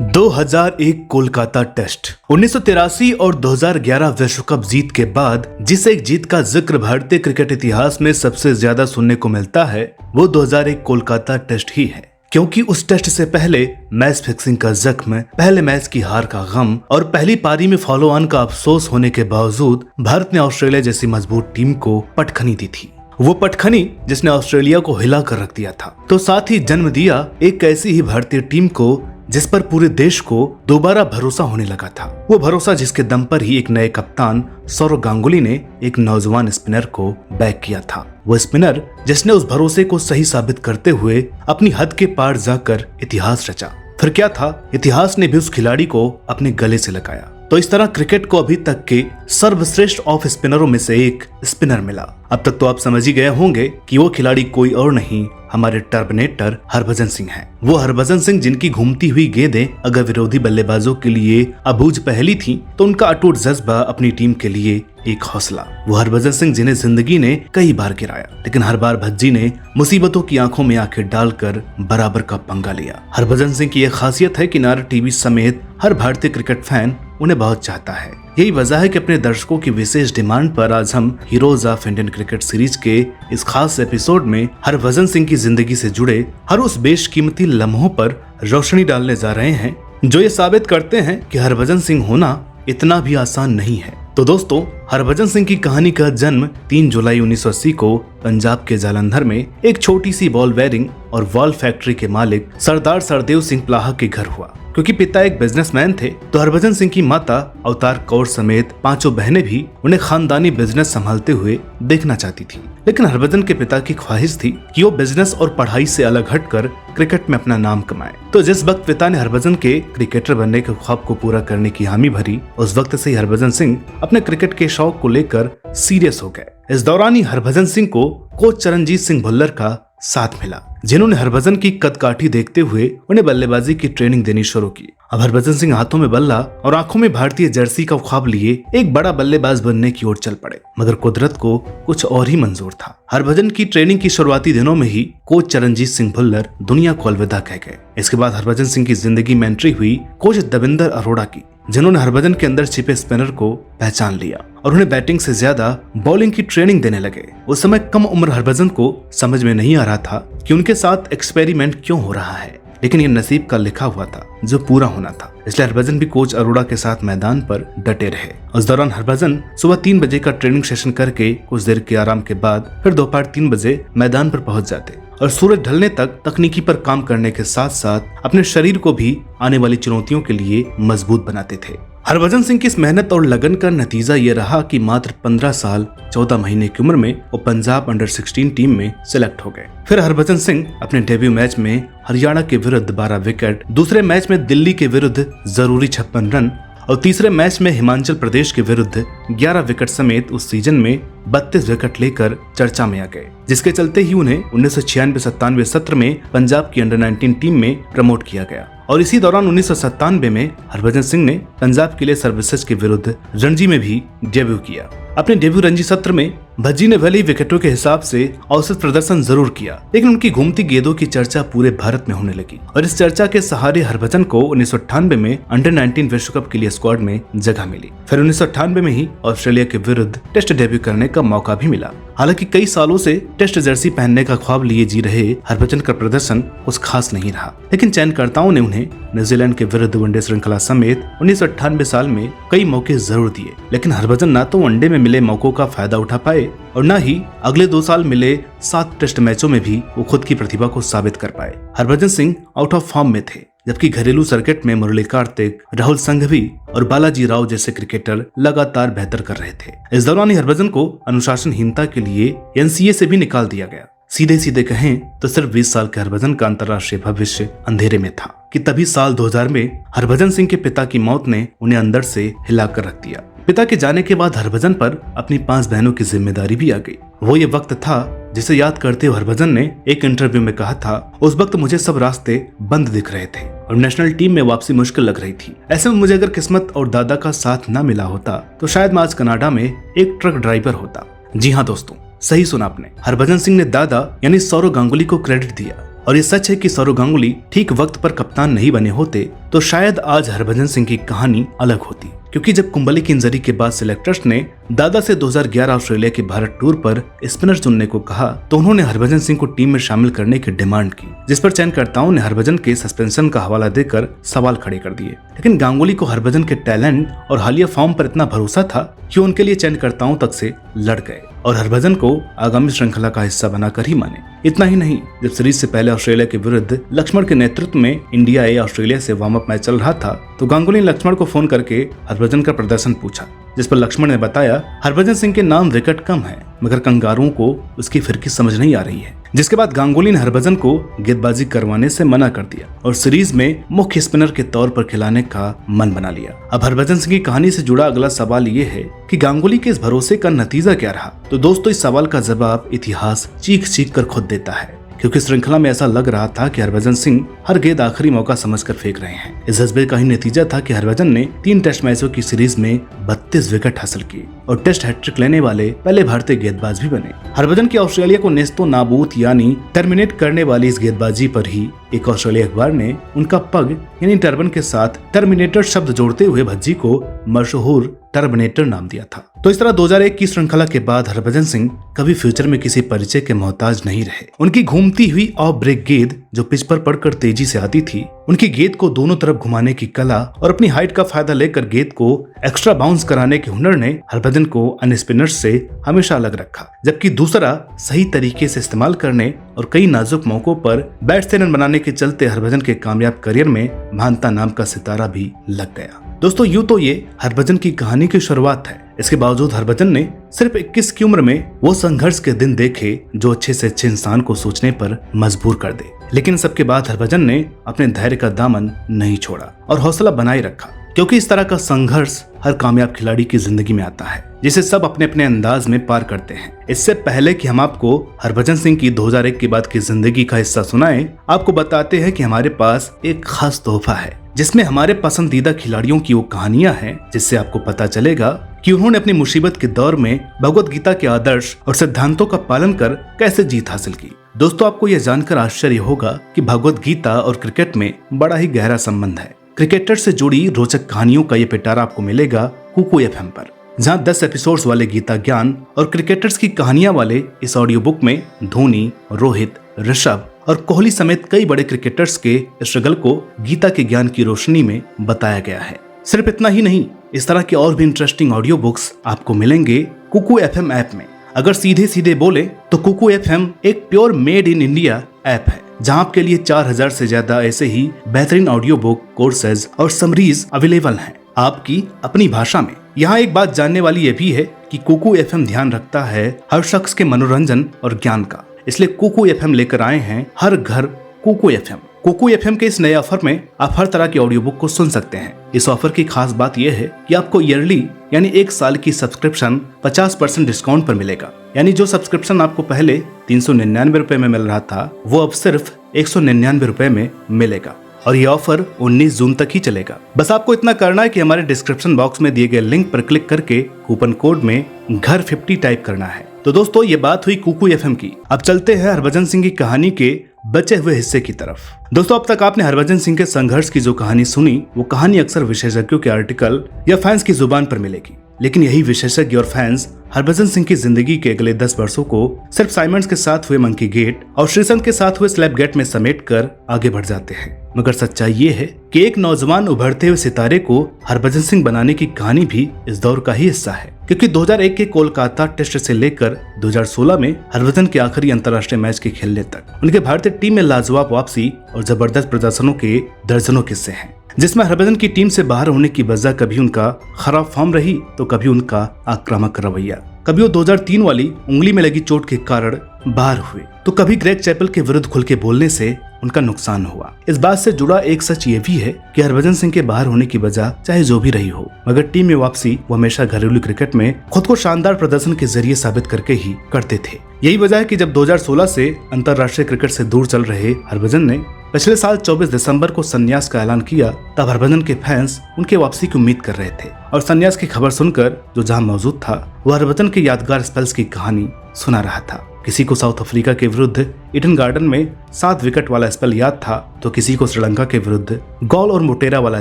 2001 Kolkata test 1983 और 2011 विश्व cup जीत के बाद जिस एक जीत का जिक्र भारतीय क्रिकेट इतिहास में सबसे ज्यादा सुनने को मिलता है वो 2001 कोलकाता टेस्ट ही है, क्योंकि उस टेस्ट से पहले मैच फिक्सिंग का जख्म, पहले मैच की हार का गम और पहली पारी में फॉलो ऑन का अफसोस होने के बावजूद भारत ने ऑस्ट्रेलिया जैसी मजबूत टीम को पटखनी दी थी। वो पटखनी जिसने ऑस्ट्रेलिया को हिला कर रख दिया था, तो साथ ही जन्म दिया एक ऐसी ही भारतीय टीम को जिस पर पूरे देश को दोबारा भरोसा होने लगा था। वो भरोसा जिसके दम पर ही एक नए कप्तान सौरव गांगुली ने एक नौजवान स्पिनर को बैक किया था। वो स्पिनर जिसने उस भरोसे को सही साबित करते हुए अपनी हद के पार जाकर इतिहास रचा। फिर क्या था, इतिहास ने भी उस खिलाड़ी को अपने गले से लगाया। तो इस तरह क्रिकेट को अभी तक के सर्वश्रेष्ठ ऑफ स्पिनरों में से एक स्पिनर मिला। अब तक तो आप समझ ही गए होंगे कि वो खिलाड़ी कोई और नहीं, हमारे टर्मिनेटर हरभजन सिंह हैं। वो हरभजन सिंह जिनकी घूमती हुई गेंदें अगर विरोधी बल्लेबाजों के लिए अबूझ पहेली थी, तो उनका अटूट जज्बा अपनी टीम के लिए एक हौसला। वो हरभजन सिंह जिन्हें जिंदगी ने कई बार गिराया, लेकिन हर बार भज्जी ने मुसीबतों की आंखों में आंखें डालकर बराबर का पंगा लिया। हरभजन सिंह की यह खासियत है कि नार टीवी समेत हर भारतीय क्रिकेट फैन उन्हें बहुत चाहता है। यही वजह है कि अपने दर्शकों की विशेष डिमांड पर आज हम heroes of Indian cricket series के इस खास एपिसोड में हरभजन सिंह की जिंदगी से जुड़े हर उस बेशकीमती लम्हों पर रोशनी डालने जा रहे हैं जो ये साबित करते हैं कि हरभजन सिंह होना इतना भी आसान नहीं है। तो दोस्तों, हरभजन सिंह की कहानी का जन्म 3 जुलाई 1980 को पंजाब के जालंधर में एक छोटी सी बॉल वेयरिंग और वॉल फैक्ट्री के मालिक सरदार सरदेव सिंह प्लाहा के घर हुआ। क्योंकि पिता एक बिजनेसमैन थे, तो हरभजन सिंह की माता अवतार कौर समेत 5 बहनें भी उन्हें खानदानी बिजनेस संभालते हुए देखना चाहती थी। लेकिन हरभजन के पिता की ख्वाहिश थी कि वो बिजनेस और पढ़ाई से अलग हटकर क्रिकेट में अपना नाम कमाए। तो जिस वक्त पिता ने हरभजन के क्रिकेटर बनने के ख्वाब को पूरा करने की हामी भरी, उस वक्त से हरभजन सिंह अपने क्रिकेट के शौक को लेकर सीरियस हो गए। इस दौरान ही हरभजन सिंह को कोच चरणजीत सिंह भुल्लर का साथ मिला, जिन्होंने हरभजन की कदकाठी देखते हुए उन्हें बल्लेबाजी की ट्रेनिंग देनी शुरू की। अब हरभजन सिंह हाथों में बल्ला और आंखों में भारतीय जर्सी का ख्वाब लिए एक बड़ा बल्लेबाज बनने की ओर चल पड़े, मगर कुदरत को कुछ और ही मंजूर था। हरभजन की ट्रेनिंग की शुरुआती दिनों में ही कोच चरणजीत सिंह भुल्लर दुनिया को अलविदा कह गए। इसके बाद हरभजन सिंह की जिंदगी में एंट्री हुई कोच दविंदर अरोड़ा की, जिन्होंने हरभजन के अंदर छिपे स्पिनर को पहचान लिया और उन्हें बैटिंग से ज्यादा बॉलिंग की ट्रेनिंग देने लगे। उस समय कम उम्र हरभजन को समझ में नहीं आ रहा था कि उनके साथ एक्सपेरिमेंट क्यों हो रहा है, लेकिन ये नसीब का लिखा हुआ था जो पूरा होना था। इसलिए हरभजन भी कोच अरोड़ा के साथ मैदान पर डटे रहे। उस दौरान हरभजन सुबह 3 बजे का ट्रेनिंग सेशन करके कुछ देर के आराम के बाद फिर दोपहर 3 बजे मैदान पर पहुंच जाते और सूरज ढलने तक तकनीकी पर काम करने के साथ साथ अपने शरीर को भी आने वाली चुनौतियों के लिए मजबूत बनाते थे। हरभजन सिंह की इस मेहनत और लगन का नतीजा ये रहा कि मात्र 15 साल 14 महीने की उम्र में वो पंजाब अंडर 16 टीम में सिलेक्ट हो गए। फिर हरभजन सिंह अपने डेब्यू मैच में हरियाणा के विरुद्ध 12 विकेट, दूसरे मैच में दिल्ली के विरुद्ध जरूरी 56 रन और तीसरे मैच में हिमाचल प्रदेश के विरुद्ध 11 विकेट समेत उस सीजन में 32 विकेट लेकर चर्चा में आ गए, जिसके चलते ही उन्हें 1996-97 सत्र में पंजाब की अंडर 19 टीम में प्रमोट किया गया। और इसी दौरान 1997 में हरभजन सिंह ने पंजाब के लिए सर्विसेज के विरुद्ध रणजी में भी डेब्यू किया। अपने डेब्यू रणजी सत्र में भज्जी ने भले ही विकेटों के हिसाब से औसत प्रदर्शन जरूर किया, लेकिन उनकी घूमती गेंदों की चर्चा पूरे भारत में होने लगी और इस चर्चा के सहारे हरभजन को 1998 में अंडर 19 विश्व कप के लिए स्क्वाड में जगह मिली। फिर 1998 में ही ऑस्ट्रेलिया के विरुद्ध टेस्ट डेब्यू करने का मौका भी मिला। हालांकि कई सालों से टेस्ट जर्सी पहनने का ख्वाब लिए जी रहे हरभजन का प्रदर्शन कुछ खास नहीं रहा, लेकिन चयनकर्ताओं ने उन्हें न्यूजीलैंड के विरुद्ध वनडे श्रृंखला समेत 1998 साल में कई मौके जरूर दिए, लेकिन हरभजन न तो वनडे में मिले मौकों का फायदा उठा पाए और न ही अगले 2 साल मिले 7 टेस्ट मैचों में भी वो खुद की प्रतिभा को साबित कर पाए। Harbhajan Singh out of form में थे, जबकि घरेलू सर्किट में मुरली कार्तिक, राहुल संघवी और बालाजी राव जैसे क्रिकेटर लगातार बेहतर कर रहे थे। इस दौरान ही हरभजन को अनुशासनहीनता के लिए एनसीए से भी निकाल दिया गया। सीधे सीधे कहें तो सिर्फ 20 साल के हरभजन का अंतर्राष्ट्रीय भविष्य अंधेरे में था कि तभी साल 2000 में हरभजन सिंह के पिता की मौत ने उन्हें अंदर से हिला कर रख दिया। पिता के जाने के बाद हरभजन पर अपनी 5 बहनों की जिम्मेदारी भी आ गई। वो ये वक्त था जिसे याद करते हुए हरभजन ने एक इंटरव्यू में कहा था, उस वक्त मुझे सब रास्ते बंद दिख रहे थे और नेशनल टीम में वापसी मुश्किल लग रही थी। ऐसे में मुझे अगर किस्मत और दादा का साथ न मिला होता तो शायद मैं आज कनाडा में एक ट्रक ड्राइवर होता। जी हाँ दोस्तों, सही सुना आपने, हरभजन सिंह ने दादा यानी सौरव गांगुली को क्रेडिट दिया और ये सच है कि सौरव गांगुली ठीक वक्त पर कप्तान नहीं बने होते तो शायद आज हरभजन सिंह की कहानी अलग होती, क्योंकि जब कुंबले की इंजरी के बाद सिलेक्टर्स ने दादा से 2011 ऑस्ट्रेलिया के भारत टूर पर स्पिनर चुनने को कहा तो उन्होंने हरभजन सिंह को टीम में शामिल करने की डिमांड की, जिस पर चयनकर्ताओं ने हरभजन के सस्पेंशन का हवाला देकर सवाल खड़े कर दिए। लेकिन गांगुली को हरभजन के टैलेंट और हालिया फॉर्म पर इतना भरोसा था कि उनके लिए चयनकर्ताओं तक से लड़ गए और हरभजन को आगामी श्रृंखला का हिस्सा बनाकर ही माने। इतना ही नहीं, जब सीरीज से पहले ऑस्ट्रेलिया के विरुद्ध लक्ष्मण के नेतृत्व में इंडिया ए ऑस्ट्रेलिया से वार्म अप मैच चल रहा था तो गांगुली ने लक्ष्मण को फोन करके हरभजन का प्रदर्शन पूछा, जिस पर लक्ष्मण ने बताया हरभजन सिंह के नाम विकेट कम है मगर कंगारुओं को उसकी फिरकी समझ नहीं आ रही है। जिसके बाद गांगुली ने हरभजन को गेंदबाजी करवाने से मना कर दिया और सीरीज में मुख्य स्पिनर के तौर पर खिलाने का मन बना लिया। अब हरभजन सिंह की कहानी से जुड़ा अगला सवाल ये है कि गांगुली के इस भरोसे का नतीजा क्या रहा। तो दोस्तों, इस सवाल का जवाब इतिहास चीख चीख कर खुद देता है, क्योंकि श्रृंखला में ऐसा लग रहा था कि हरभजन सिंह हर गेंद आखिरी मौका समझकर फेंक रहे हैं। इस जज्बे का ही नतीजा था कि हरभजन ने 3 टेस्ट मैचों की सीरीज में 32 विकेट हासिल किए और टेस्ट हैट्रिक लेने वाले पहले भारतीय गेंदबाज भी बने। हरभजन की ऑस्ट्रेलिया को नेस्तो नाबूद यानी टर्मिनेट करने वाली इस गेंदबाजी पर ही एक ऑस्ट्रेलिया अखबार ने उनका पग यानी टर्बन के साथ टर्मिनेटर शब्द जोड़ते हुए भज्जी को मशहूर टर्मिनेटर नाम दिया था। तो इस तरह 2001 की श्रृंखला के बाद हरभजन सिंह कभी फ्यूचर में किसी परिचय के मोहताज नहीं रहे। उनकी घूमती हुई ऑफ ब्रेक गेंद जो पिच पर पड़कर तेजी से आती थी, उनकी गेंद को दोनों तरफ घुमाने की कला और अपनी हाइट का फायदा लेकर गेंद को एक्स्ट्रा बाउंस कराने के हुनर ने हरभजन को अन्य स्पिनर्स से हमेशा अलग रखा। जबकि दूसरा सही तरीके से इस्तेमाल करने और कई नाजुक मौकों पर बैट से रन बनाने के चलते हरभजन के कामयाब करियर में महानता नाम का सितारा भी लग गया। दोस्तों, यूं तो ये हरभजन की कहानी की शुरुआत है। इसके बावजूद हरभजन ने सिर्फ 21 की उम्र में वो संघर्ष के दिन देखे जो अच्छे से अच्छे इंसान को सोचने पर मजबूर कर दे। लेकिन सबके बाद हरभजन ने अपने धैर्य का दामन नहीं छोड़ा और हौसला बनाए रखा, क्योंकि इस तरह का संघर्ष हर कामयाब खिलाड़ी की जिंदगी में आता है, जिसे सब अपने अपने अंदाज में पार करते हैं। इससे पहले कि हम आपको हरभजन सिंह की 2001 के बाद की जिंदगी का हिस्सा सुनाएं, आपको बताते हैं कि हमारे पास एक खास तोहफा है जिसमें हमारे पसंदीदा खिलाड़ियों की वो कहानियां हैं, जिससे आपको पता चलेगा कि उन्होंने अपनी मुसीबत के दौर में भगवत गीता के आदर्श और सिद्धांतों का पालन कर कैसे जीत हासिल की। दोस्तों, आपको यह जानकर आश्चर्य होगा कि भगवत गीता और क्रिकेट में बड़ा ही गहरा संबंध है। क्रिकेटर से जुड़ी रोचक कहानियों का ये पिटारा आपको मिलेगा कुकू FM पर, जहां 10 एपिसोड्स वाले गीता ज्ञान और क्रिकेटर्स की कहानियां वाले इस ऑडियो बुक में धोनी, रोहित, ऋषभ और कोहली समेत कई बड़े क्रिकेटर्स के स्ट्रगल को गीता के ज्ञान की रोशनी में बताया गया है। सिर्फ इतना ही नहीं, इस तरह के और भी इंटरेस्टिंग ऑडियो बुक्स आपको मिलेंगे कुकू FM ऐप में। अगर सीधे सीधे बोले तो कुकू FM एक pure made in India app है, जहां आपके लिए 4000 से ज्यादा ऐसे ही बेहतरीन ऑडियो बुक, कोर्सेज और समरीज अवेलेबल हैं, आपकी अपनी भाषा में। यहाँ एक बात जानने वाली ये भी है कि कुकू FM ध्यान रखता है हर शख्स के मनोरंजन और ज्ञान का, इसलिए कुकू FM लेकर आए हैं हर घर कुकू FM। कुकू FM के इस नए ऑफर में आप हर तरह की ऑडियो बुक को सुन सकते हैं। इस ऑफर की खास बात यह है कि आपको ईयरली यानी 1 साल की सब्सक्रिप्शन 50% डिस्काउंट पर मिलेगा। यानी जो सब्सक्रिप्शन आपको पहले 399 रुपए में मिल रहा था, वो अब सिर्फ 199 रुपए में मिलेगा और ये ऑफर 19 जून तक ही चलेगा। बस आपको इतना करना है कि हमारे डिस्क्रिप्शन बॉक्स में दिए गए लिंक पर क्लिक करके कूपन कोड में घर 50 टाइप करना है। तो दोस्तों, ये बात हुई कुकू FM की। अब चलते हैं हरभजन सिंह की कहानी के बचे हुए हिस्से की तरफ। दोस्तों, अब तक आपने हरभजन सिंह के संघर्ष की जो कहानी सुनी, वो कहानी अक्सर विशेषज्ञों के आर्टिकल या फैंस की जुबान पर मिलेगी। लेकिन यही विशेषज्ञ और फैंस हरभजन सिंह की जिंदगी के अगले 10 वर्षों को सिर्फ साइमंड्स के साथ हुए मंकी गेट और श्रीसंत के साथ हुए स्लैप गेट में समेट कर आगे बढ़ जाते हैं। मगर सच्चाई ये है कि एक नौजवान उभरते हुए सितारे को हरभजन सिंह बनाने की कहानी भी इस दौर का ही हिस्सा है, क्योंकि 2001 के कोलकाता टेस्ट से लेकर 2016 में हरभजन के आखिरी अंतर्राष्ट्रीय मैच के खेलने तक उनके भारतीय टीम में लाजवाब वापसी और जबरदस्त प्रदर्शनों के दर्जनों किस्से हैं, जिसमें हरभजन की टीम से बाहर होने की वजह कभी उनका खराब फॉर्म रही तो कभी उनका आक्रामक रवैया। कभी वो 2003 वाली उंगली में लगी चोट के कारण बाहर हुए तो कभी ग्रेग चैपल के विरुद्ध खुल के बोलने से उनका नुकसान हुआ। इस बात से जुड़ा एक सच ये भी है कि हरभजन सिंह के बाहर होने की वजह चाहे जो भी रही हो, मगर टीम में वापसी वो हमेशा घरेलू क्रिकेट में खुद को शानदार प्रदर्शन के जरिए साबित करके ही करते थे। यही वजह है कि जब 2016 से अंतर्राष्ट्रीय क्रिकेट से दूर चल रहे हरभजन ने पिछले साल 24 दिसंबर को संन्यास का ऐलान किया, तब हरभजन के फैंस उनके वापसी की उम्मीद कर रहे थे और संन्यास की खबर सुनकर जो जहां मौजूद था वो हरभजन के यादगार स्पेल्स की कहानी सुना रहा था। किसी को साउथ अफ्रीका के विरुद्ध ईडन गार्डन में 7 विकेट वाला स्पेल याद था तो किसी को श्रीलंका के विरुद्ध गॉल और मोटेरा वाला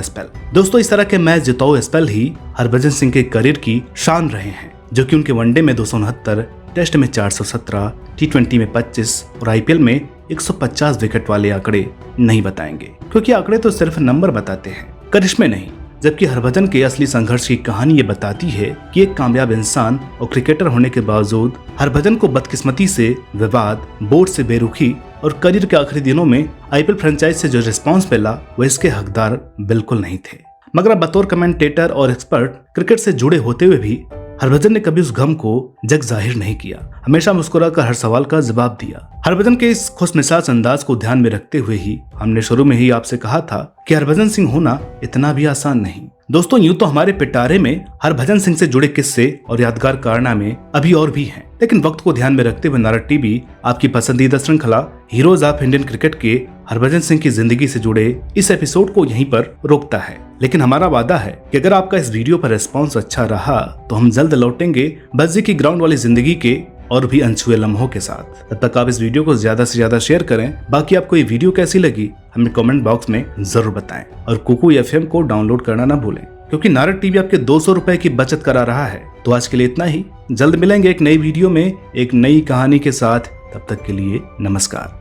स्पेल। दोस्तों, इस तरह के मैच जिताऊ स्पेल ही हरभजन सिंह के करियर की शान रहे हैं, जो कि उनके वनडे में 269, टेस्ट में 417, T20 में 25 और IPL में 150 विकेट वाले आंकड़े नहीं बताएंगे, क्योंकि आंकड़े तो सिर्फ नंबर बताते हैं, करिश्मे नहीं। जबकि हरभजन के असली संघर्ष की कहानी ये बताती है कि एक कामयाब इंसान और क्रिकेटर होने के बावजूद हरभजन को बदकिस्मती से, विवाद, बोर्ड से बेरुखी और करियर के आखिरी दिनों में IPL फ्रेंचाइज से जो रिस्पांस मिला वो इसके हकदार बिल्कुल नहीं थे। मगर बतौर कमेंटेटर और एक्सपर्ट क्रिकेट से जुड़े होते हुए भी हरभजन ने कभी उस गम को जग जाहिर नहीं किया, हमेशा मुस्कुराकर हर सवाल का जवाब दिया। हरभजन के इस खुशमिजाज अंदाज को ध्यान में रखते हुए ही हमने शुरू में ही आपसे कहा था कि हरभजन सिंह होना इतना भी आसान नहीं। दोस्तों, यूं तो हमारे पिटारे में हरभजन सिंह से जुड़े किस्से और यादगार कारनामे अभी और भी हैं, लेकिन वक्त को ध्यान में रखते हुए नारद टीवी आपकी पसंदीदा श्रृंखला हीरोज ऑफ इंडियन क्रिकेट के हरभजन सिंह की जिंदगी से जुड़े इस एपिसोड को यहीं पर रोकता है। लेकिन हमारा वादा है कि अगर आपका इस वीडियो पर रिस्पॉन्स अच्छा रहा तो हम जल्द लौटेंगे बज्जी की ग्राउंड वाली जिंदगी के और भी अनछुए लम्हों के साथ। तब तक आप इस वीडियो को ज्यादा से ज्यादा शेयर करें। बाकी आपको ये वीडियो कैसी लगी हमें कमेंट बॉक्स में जरूर बताएं और कुकू FM को डाउनलोड करना ना भूलें, क्योंकि नारद टीवी आपके 200 रुपए की बचत करा रहा है। तो आज के लिए इतना ही, जल्द मिलेंगे एक नई वीडियो में एक नई कहानी के साथ। तब तक के लिए नमस्कार।